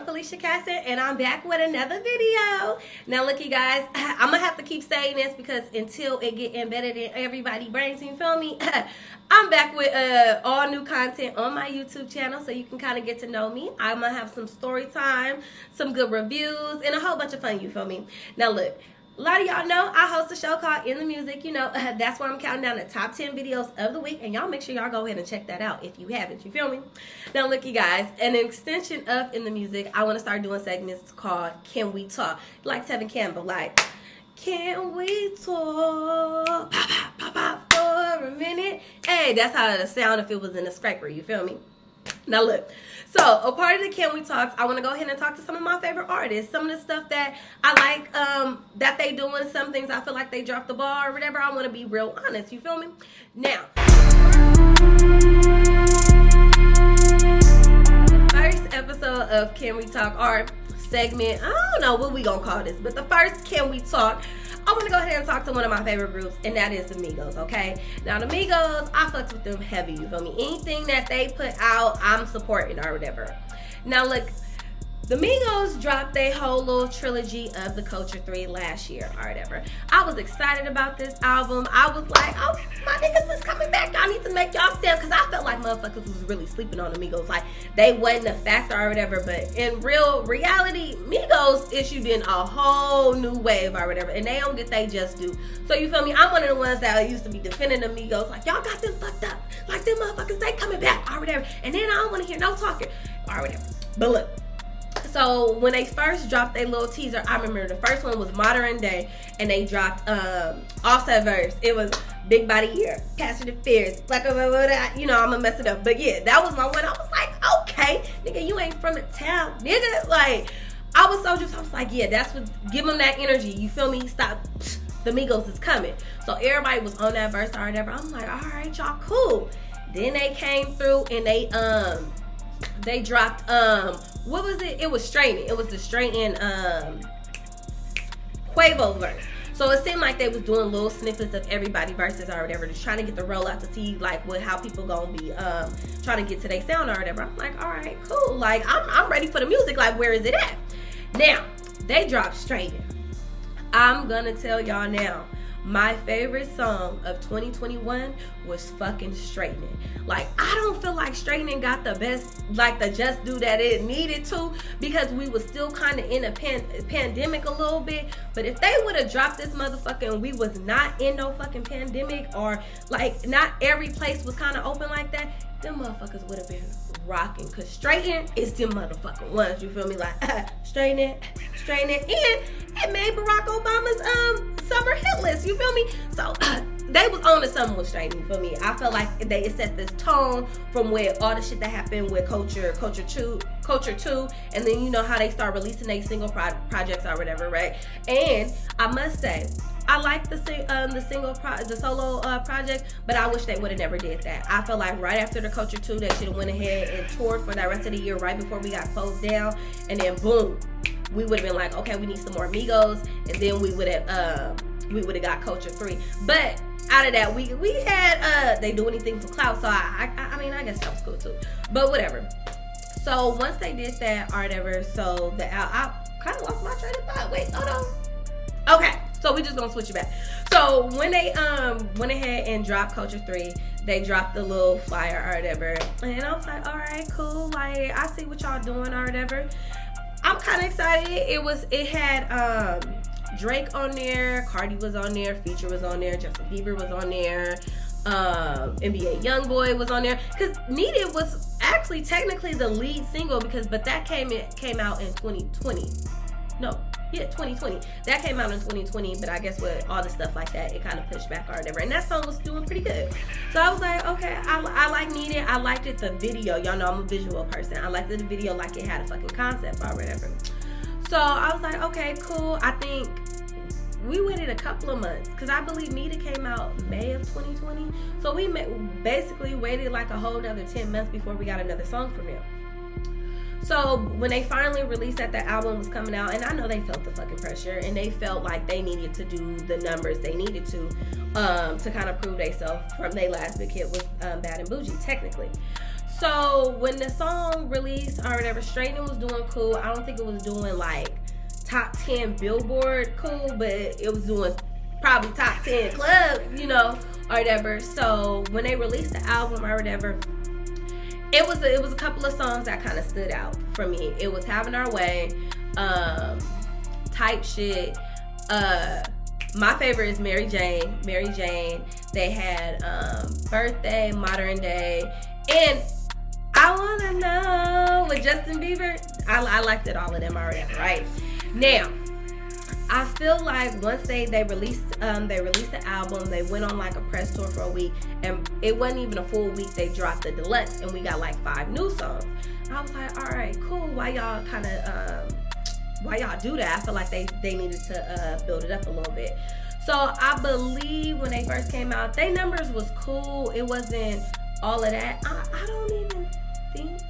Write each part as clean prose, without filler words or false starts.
girl Felicia Katsson, and I'm back with another video. Now look, you guys, I'm gonna have to keep saying this because until it get embedded in everybody's brains, you feel me? I'm back with all new content on my YouTube channel, so you can kind of get to know me. I'm gonna have some story time, some good reviews, and a whole bunch of fun, you feel me? Now look, a lot of y'all know I host a show called In the Music. You know, that's where I'm counting down the top 10 videos of the week. And y'all make sure y'all go ahead and check that out if you haven't. You feel me? Now, look, you guys. An extension of In the Music, I want to start doing segments called Can We Talk? Like Tevin Campbell, like, can we talk? Pop, pop, pop, for a minute. Hey, that's how it sound if it was in a scraper. You feel me? Now look, so a part of the Can We Talks, I want to go ahead and talk to some of my favorite artists. Some of the stuff that I like that they doing, some things I feel like they dropped the ball or whatever. I want to be real honest, you feel me? Now, first episode of Can We Talk, or segment, I don't know what we gonna call this, but the first Can We Talk, I want to go ahead and talk to one of my favorite groups, and that is the Amigos, okay? Now, the Amigos, I fucks with them heavy, you feel me? Anything that they put out, I'm supporting or whatever. Now, look, the Amigos dropped their whole little trilogy of the Culture 3 last year or whatever. I was excited about this album. I was like, oh, my niggas is coming back. Y'all need to make y'all stand, because I felt like motherfuckers was really sleeping on Amigos. Like, they wasn't a factor or whatever, but in real reality, Migos issued in a whole new wave or whatever, and they don't get they just do. So, you feel me? I'm one of the ones that used to be defending Amigos, like, y'all got them fucked up. Like, them motherfuckers, they coming back or whatever. And then I don't want to hear no talking or whatever. But look. So when they first dropped their little teaser, I remember the first one was Modern Day, and they dropped Offset verse. It was Big Body Ear, Passion the Fears, like, you know, I'm gonna mess it up, but yeah, that was my one. I was like, okay, nigga, you ain't from the town, nigga. Like, I was so just, I was like, yeah, that's what, give them that energy. You feel me? Stop. The Migos is coming. So everybody was on that verse or whatever. I'm like, all right, y'all, cool. Then they came through and they dropped what was it? It was Straighten. It was the Straighten Quavo verse. So it seemed like they was doing little snippets of everybody verses or whatever, just trying to get the rollout to see like how people gonna be trying to get to their sound or whatever. I'm like, all right, cool. Like, I'm ready for the music. Like, where is it at? Now, they dropped Straighten. I'm gonna tell y'all now, my favorite song of 2021 was fucking Straightening. Like, I don't feel like Straightening got the best, like, the just do that it needed to, because we was still kind of in a pandemic a little bit. But if they would have dropped this motherfucker and we was not in no fucking pandemic, or like not every place was kind of open like that, them motherfuckers would have been rocking. Cause Straighten is them motherfucking ones, you feel me? Like, Straighten, and it made Barack Obama's summer hit list, you feel me? So they was on to something with Straighten, you feel me? I felt like it set this tone from where all the shit that happened with Culture 2, and then you know how they start releasing their single projects or whatever, right? And I must say, I like the solo project, but I wish they would have never did that. I feel like right after the Culture 2, they should have went ahead and toured for that rest of the year right before we got closed down, and then boom, we would have been like, okay, we need some more Amigos, and then we would have got Culture 3. But out of that, we had they do anything for clout, so I mean, I guess that was cool too. But whatever. So once they did that or whatever, so I kind of lost my train of thought. Wait, hold on. Okay. So we just gonna switch it back. So when they went ahead and dropped Culture 3, they dropped the little flyer or whatever, and I was like, all right, cool. Like, I see what y'all doing or whatever. I'm kind of excited. It had Drake on there, Cardi was on there, Future was on there, Justin Bieber was on there, NBA YoungBoy was on there. Cause Needed was actually technically the lead single, but that came out in 2020. No. Yeah, 2020. That came out in 2020, but I guess with all the stuff like that, it kind of pushed back or whatever. And that song was doing pretty good. So I was like, okay, I like Needed. I liked it, the video. Y'all know I'm a visual person. I liked the video like it had a fucking concept or whatever. So I was like, okay, cool. I think we waited a couple of months, because I believe Needed came out May of 2020. So we basically waited like a whole nother 10 months before we got another song from them. So when they finally released that the album was coming out, and I know they felt the fucking pressure, and they felt like they needed to do the numbers they needed to kind of prove themselves from their last big hit with Bad and Bougie, technically. So when the song released or whatever, Straightening was doing cool. I don't think it was doing like top 10 Billboard cool, but it was doing probably top 10 club, you know, or whatever. So when they released the album or whatever, it was a couple of songs that kind of stood out for me. It was Having Our Way, Type Shit. My favorite is Mary Jane. They had Birthday, Modern Day, and I Wanna Know with Justin Bieber. I liked it, all of them already, right? Now, I feel like once they released the album, they went on like a press tour for a week, and it wasn't even a full week. They dropped the deluxe, and we got like 5 new songs. I was like, all right, cool. Why y'all do that? I feel like they needed to build it up a little bit. So I believe when they first came out, their numbers was cool. It wasn't all of that. I don't even think.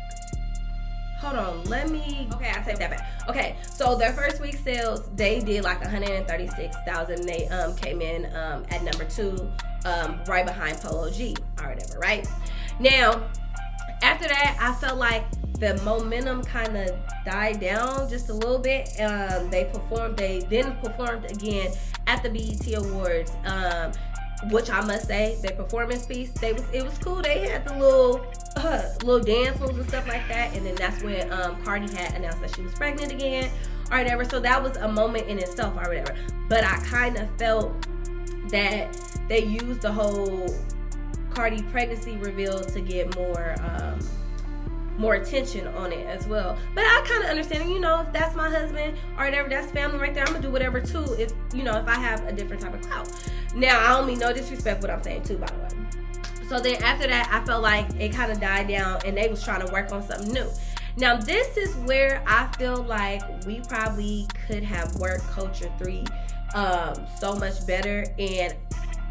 Hold on, okay, I take that back. Okay, so their first week sales, they did like 136,000. They came in at number 2, right behind Polo G or whatever, right? Now, after that, I felt like the momentum kind of died down just a little bit. They then performed again at the BET Awards, which I must say, their performance piece, it was cool. They had the little dance moves and stuff like that, and then that's when Cardi had announced that she was pregnant again or whatever. So that was a moment in itself or whatever. But I kind of felt that they used the whole Cardi pregnancy reveal to get more attention on it as well. But I kind of understand, you know, if that's my husband or whatever, that's family right there, I'm gonna do whatever too, if I have a different type of clout. Now, I don't mean no disrespect what I'm saying too, by the way. So then after that, I felt like it kind of died down and they was trying to work on something new. Now, this is where I feel like we probably could have worked Culture 3 so much better. And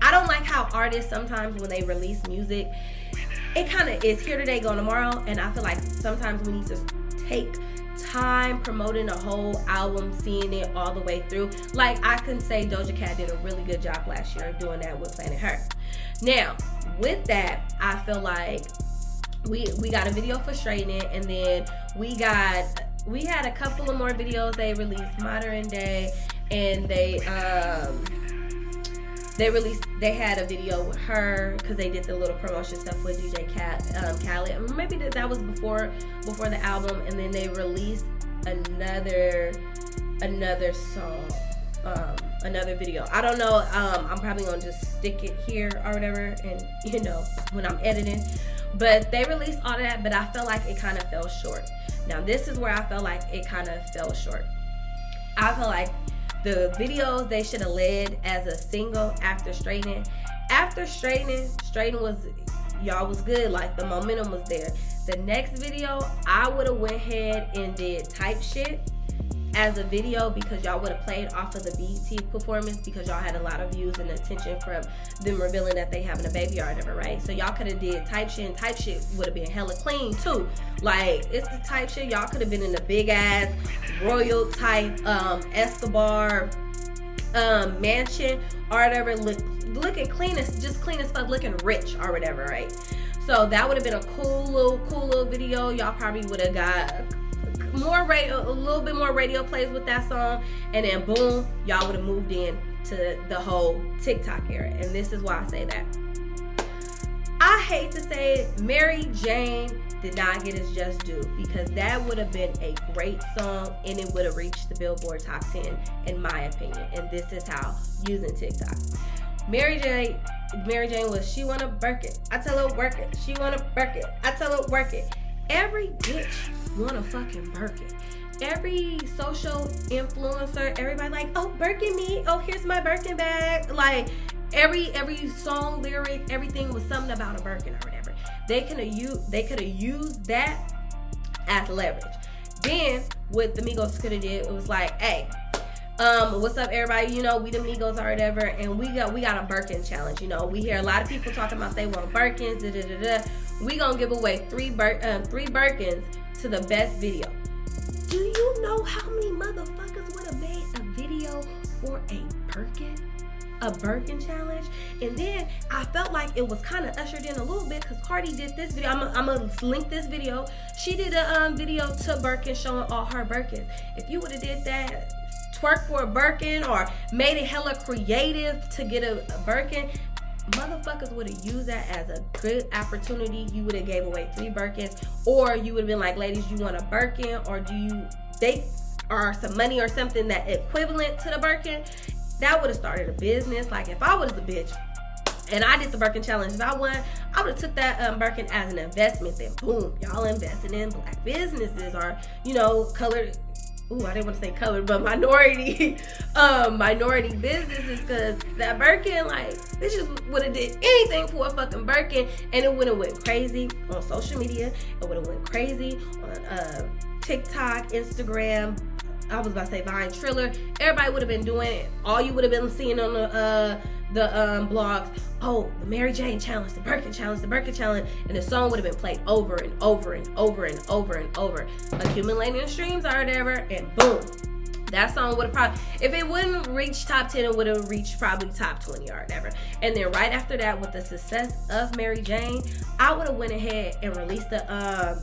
I don't like how artists sometimes when they release music, it kind of is here today, gone tomorrow. And I feel like sometimes we need to take time promoting a whole album, seeing it all the way through. Like, I can say Doja Cat did a really good job last year doing that with Planet Her. Now, with that, I feel like we got a video for Straightening, and then we had a couple of more videos. They released Modern Day, and they had a video with her because they did the little promotion stuff with DJ Khaled. Maybe that was before the album, and then they released another song, another video. I don't know. I'm probably gonna just stick it here or whatever, and when I'm editing. But they released all of that, but I felt like it kind of fell short. Now, this is where I felt like it kind of fell short. I feel like the videos, they should have led as a single after Straightening. After Straightening was good. Like, the momentum was there. The next video, I would have went ahead and did Type Shit as a video, because y'all would have played off of the BET performance, because y'all had a lot of views and attention from them revealing that they having a baby or whatever, right? So y'all could have did Type Shit, and Type Shit would have been hella clean too. Like, it's the Type Shit, y'all could have been in the big ass royal type Escobar mansion or whatever, looking clean as fuck, looking rich or whatever, right? So that would have been a cool little video. Y'all probably would have got a little bit more radio plays with that song, and then boom, y'all would have moved in to the whole TikTok era. And this is why I say that. I hate to say it, Mary Jane did not get its just due, because that would have been a great song and it would have reached the Billboard Top 10 in my opinion. And this is how, using TikTok. Mary Jane was, she wanna Brkin, I tell her work it. She wanna Brkin, I tell her work it. Every bitch wanna fucking Brkin. Every social influencer, everybody like, oh, Brkin me, oh, here's my Brkin bag. Like, every song lyric, everything was something about a Brkin or whatever. They could have used that as leverage. Then what the Migos could have did, it was like, hey, what's up, everybody? We the Migos or whatever, and we got a Brkin challenge. We hear a lot of people talking about they want Brkins. We gonna give away three Brkins to the best video. Do you know how many motherfuckers would have made a video for a Brkin? a Brkin challenge. And then I felt like it was kind of ushered in a little bit because Cardi did this video. I'm gonna link this video. She did a video to Brkin showing all her Brkins. If you would have did that, twerk for a Brkin or made it hella creative to get a Brkin, motherfuckers would have used that as a good opportunity. You would have gave away 3 Brkins, or you would have been like, ladies, you want a Brkin, or do you they or some money or something that equivalent to the Brkin? That would have started a business. Like if I was a bitch and I did the Brkin challenge, if I won, I would have took that Brkin as an investment. Then boom, y'all investing in black businesses or, you know, colored. Ooh, I didn't want to say colored, but minority businesses, because that Brkin, like, bitches would have did anything for a fucking Brkin, and it would have went crazy on social media. It would have went crazy on TikTok, Instagram. I was about to say Vine, Triller. Everybody would have been doing it. All you would have been seeing on the blogs. Oh, the Mary Jane challenge, the Brkin challenge, the Brkin challenge, and the song would have been played over and over and over and over and over, accumulating streams or whatever, and boom, that song would have probably, if it wouldn't reach top 10, it would have reached probably top 20 or whatever. And then right after that, with the success of Mary Jane, I would have went ahead and released the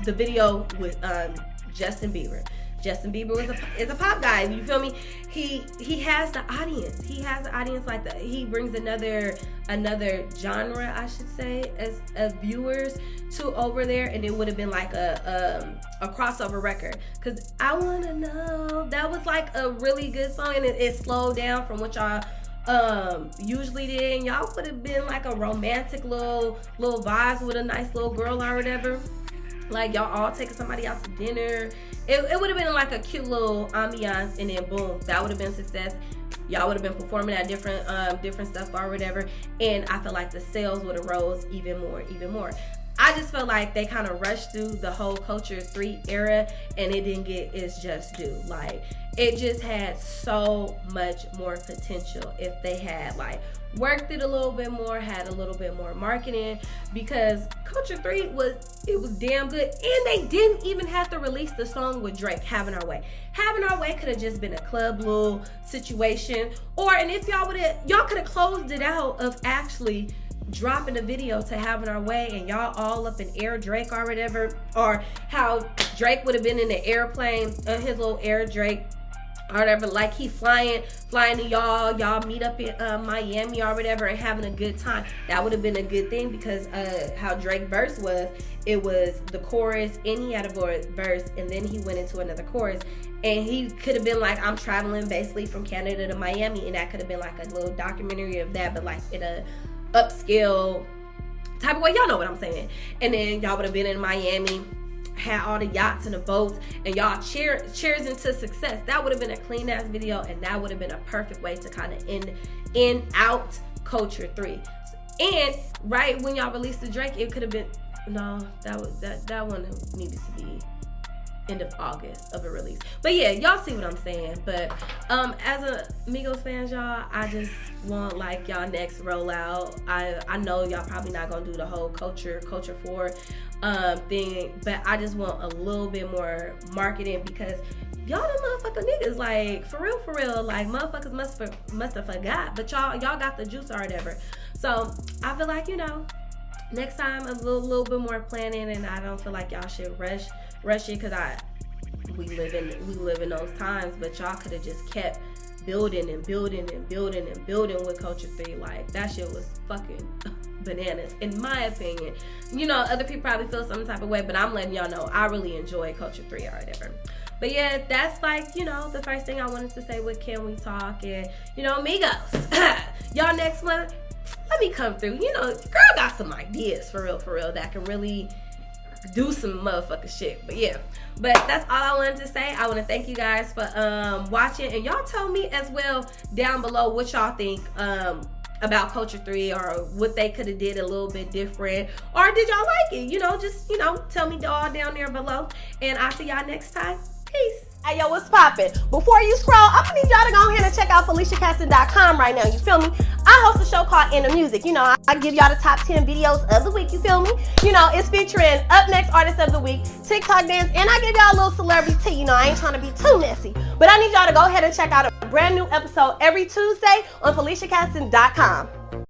video with Justin Bieber. Justin Bieber is a pop guy. You feel me? He has the audience. He has the audience like that. He brings another genre, I should say, as viewers to over there, and it would have been like a crossover record. Cause I Wanna Know, that was like a really good song, and it slowed down from what y'all usually did. And y'all would have been like a romantic little vibes with a nice little girl or whatever. Like y'all all taking somebody out to dinner. It would have been like a cute little ambiance, and then boom, that would have been success. Y'all would have been performing at different stuff or whatever, and I feel like the sales would have rose even more. I just felt like they kind of rushed through the whole Culture 3 era, and it didn't get its just due. Like, it just had so much more potential if they had like worked it a little bit more, had a little bit more marketing, because Culture 3 was damn good, and they didn't even have to release the song with Drake, Having Our Way. Having Our Way could have just been a club little situation, and if y'all could have closed it out of actually dropping a video to Having Our Way, and y'all all up in air Drake or whatever, or how Drake would have been in the airplane, his little air Drake or whatever, like he flying to y'all meet up in Miami or whatever and having a good time. That would have been a good thing, because how Drake verse was, it was the chorus and he had a verse, and then he went into another chorus, and he could have been like, I'm traveling basically from Canada to Miami, and that could have been like a little documentary of that, but like in a upscale type of way. Y'all know what I'm saying. And then y'all would have been in Miami, had all the yachts and the boats, and y'all cheers into success. That would have been a clean ass video, and that would have been a perfect way to kind of end out Culture 3. And right when y'all released the Drake, it could have been, no, that one needed to be end of August of a release. But yeah, y'all see what I'm saying. But as a Migos fans, y'all, I just want like y'all next rollout. I know y'all probably not gonna do the whole Culture 4 thing, but I just want a little bit more marketing, because y'all the motherfucking niggas, like for real, like motherfuckers must have forgot, but y'all got the juice or whatever. So I feel like, you know, next time a little bit more planning, and I don't feel like y'all should rush it, because we live in those times, but y'all could have just kept building with Culture 3. Like, that shit was fucking bananas, in my opinion. You know, other people probably feel some type of way, but I'm letting y'all know I really enjoy Culture 3 or whatever. But yeah, that's like, you know, the first thing I wanted to say with Can We Talk, and, you know, Amigos, y'all next month, let me come through. You know, girl got some ideas for real that can really do some motherfucking shit. But yeah, but that's all I wanted to say. I want to thank you guys for watching, and y'all tell me as well down below what y'all think about Culture 3, or what they could have did a little bit different, or did y'all like it? You know, just, you know, tell me all down there below, and I'll see y'all next time. Peace. Hey, yo, what's poppin'? Before you scroll, I'm gonna need y'all to go ahead and check out FeliciaKatsson.com right now, you feel me? I host a show called In the Music. You know, I give y'all the top 10 videos of the week, you feel me? You know, it's featuring Up Next Artist of the Week, TikTok dance, and I give y'all a little celebrity tea. You know, I ain't trying to be too messy. But I need y'all to go ahead and check out a brand new episode every Tuesday on FeliciaKatsson.com.